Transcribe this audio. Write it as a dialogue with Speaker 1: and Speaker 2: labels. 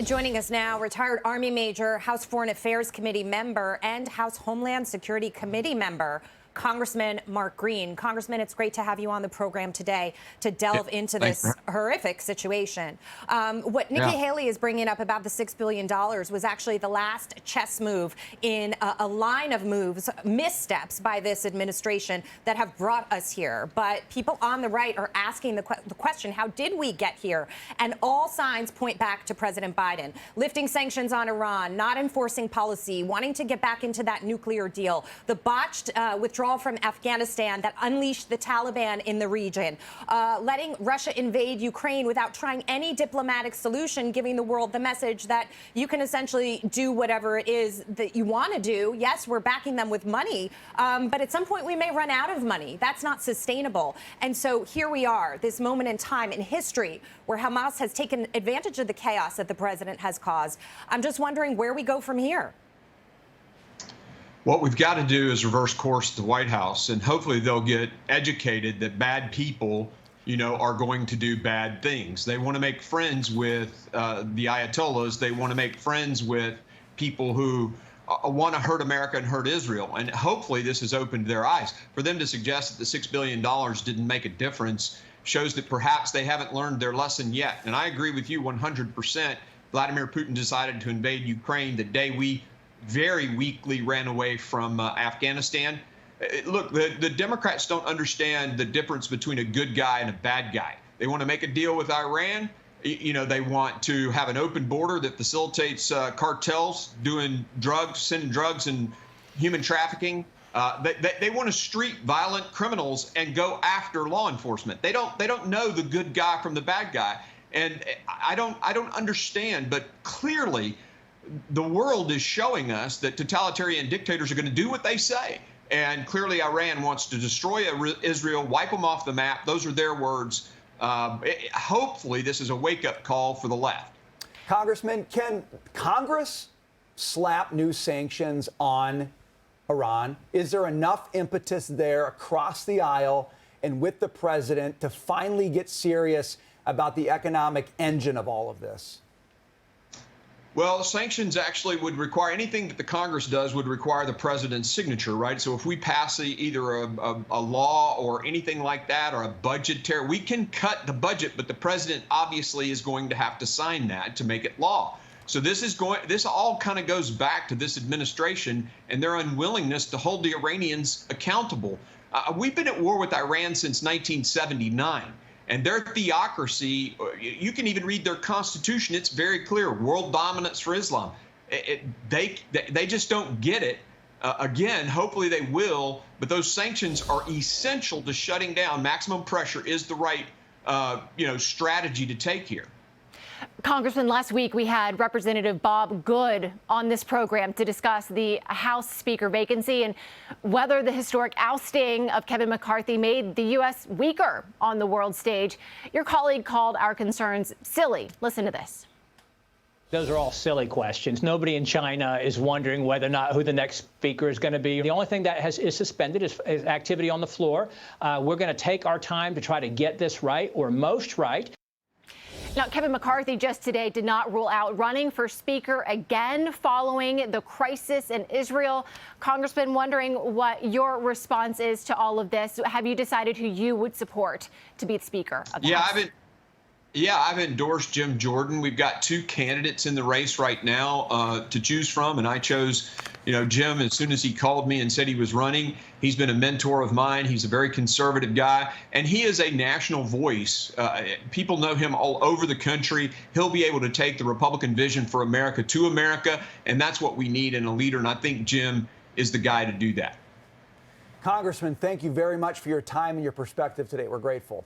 Speaker 1: Joining us now, retired Army Major, House Foreign Affairs Committee member, and House Homeland Security Committee member, Congressman Mark Green. Congressman, it's great to have you on the program today to delve into this horrific situation. What Nikki Haley is bringing up about the $6 billion was actually the last chess move in a line of moves, missteps by this administration that have brought us here. But people on the right are asking the question, how did we get here? And all signs point back to President Biden, lifting sanctions on Iran, not enforcing policy, wanting to get back into that nuclear deal, the botched withdrawal from Afghanistan that unleashed the Taliban in the region, letting Russia invade Ukraine without trying any diplomatic solution, giving the world the message that you can essentially do whatever it is that you want to do. Yes, we're backing them with money, but at some point we may run out of money. That's not sustainable. And so here we are, this moment in time in history where Hamas has taken advantage of the chaos that the president has caused. I'm just wondering where we go from here.
Speaker 2: What we've got to do is reverse course at the White House, and hopefully they'll get educated that bad people, are going to do bad things. They want to make friends with the Ayatollahs. They want to make friends with people who want to hurt America and hurt Israel. And hopefully this has opened their eyes. For them to suggest that the $6 billion didn't make a difference shows that perhaps they haven't learned their lesson yet. And I agree with you 100%. Vladimir Putin decided to invade Ukraine the day we very weakly ran away from Afghanistan. Look, the Democrats don't understand the difference between a good guy and a bad guy. They want to make a deal with Iran. They want to have an open border that facilitates cartels doing drugs, sending drugs and human trafficking. They want to street violent criminals and go after law enforcement. They don't know the good guy from the bad guy. And I don't understand, but clearly the world is showing us that totalitarian dictators are going to do what they say. And clearly Iran wants to destroy Israel, wipe them off the map. Those are their words. Hopefully this is a wake-up call for the left.
Speaker 3: Congressman, can Congress slap new sanctions on Iran? Is there enough impetus there across the aisle and with the president to finally get serious about the economic engine of all of this?
Speaker 2: Well, sanctions actually would require anything that the Congress does would require the president's signature, right? So if we pass either a law or anything like that, or a budgetary, we can cut the budget, but the president obviously is going to have to sign that to make it law. So this all kind of goes back to this administration and their unwillingness to hold the Iranians accountable. We've been at war with Iran since 1979. And their theocracy, you can even read their constitution. It's very clear, world dominance for Islam. They just don't get it. Again, hopefully they will. But those sanctions are essential to shutting down. Maximum pressure is the right, strategy to take here.
Speaker 1: Congressman, last week we had Representative Bob Good on this program to discuss the House Speaker vacancy and whether the historic ousting of Kevin McCarthy made the U.S. weaker on the world stage. Your colleague called our concerns silly. Listen to this.
Speaker 4: Those are all silly questions. Nobody in China is wondering whether or not who the next speaker is going to be. The only thing that is suspended is activity on the floor. We're going to take our time to try to get this right, or most right.
Speaker 1: Now, Kevin McCarthy just today did not rule out running for Speaker again following the crisis in Israel. Congressman, wondering what your response is to all of this. Have you decided who you would support to be the Speaker of the House?
Speaker 2: I've endorsed Jim Jordan. We've got two candidates in the race right now to choose from, and I chose, Jim as soon as he called me and said he was running. He's been a mentor of mine. He's a very conservative guy, and he is a national voice. People know him all over the country. He'll be able to take the Republican vision for America to America, and that's what we need in a leader, and I think Jim is the guy to do that.
Speaker 3: Congressman, thank you very much for your time and your perspective today. We're grateful.